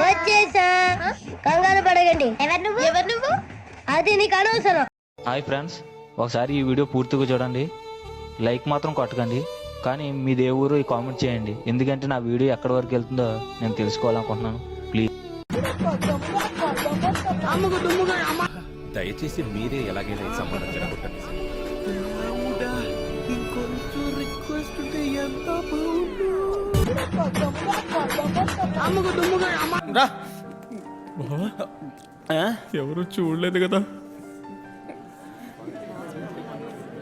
వచ్చేసా, కంగారు పడకండి. ఎవరు నువ్వు? అది నీకు అనవసరం. హాయ్ ఫ్రెండ్స్, ఒకసారి ఈ వీడియో పూర్తిగా చూడండి. లైక్ మాత్రం కొట్టకండి, కానీ మీ దేవురు ఈ కామెంట్ చేయండి. ఎందుకంటే నా వీడియో ఎక్కడి వరకు వెళ్తుందో నేను తెలుసుకోవాలనుకుంటున్నాను. ప్లీజ్ దయచేసి మీరే ఎలాగైనా ఈ సంబంధం చెడగొట్టండి. ఎవరు చూడలేదు కదా,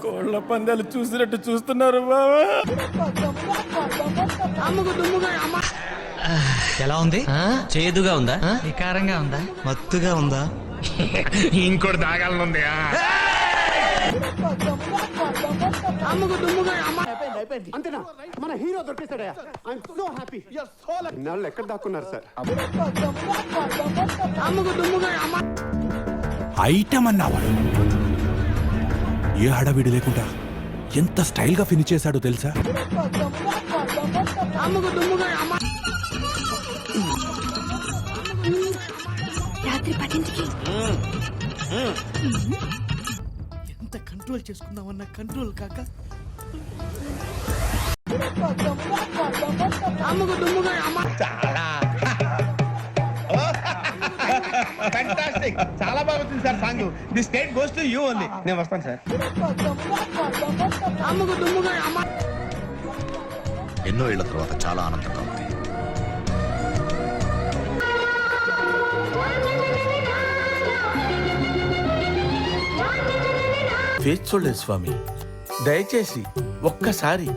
కోళ్ళ పందాలు చూసినట్టు చూస్తున్నారు బావా. ఎలా ఉంది? చేదుగా ఉందా? వికారంగా ఉందా? మత్తుగా ఉందా? ఇంకోటి తాగాలనుంది. అంతేనా? మన హీరో దొరికేశాడయ్యా. I'm so happy. ఇన్నాళ్ళు ఎక్కడ దాక్కున్నారు సార్? ఐటమ్ అన్నావాడు ఏ హడావిడి లేకుండా ఎంత స్టైల్ గా ఫినిష్ చేశాడో తెలుసా? రాత్రి 10ంటికి ఎంత కంట్రోల్ చేసుకుందామన్నా కంట్రోల్ కాక ఫ్యాంటాస్టిక్, చాలా బాగా వచ్చింది sir song. The state goes to you only. నేను వస్తాను సార్. ఎన్నో ఏళ్ల తర్వాత చాలా ఆనందంగా ఉంది. ఫేస్ చూడలేదు స్వామి, దయచేసి ఒక్కసారి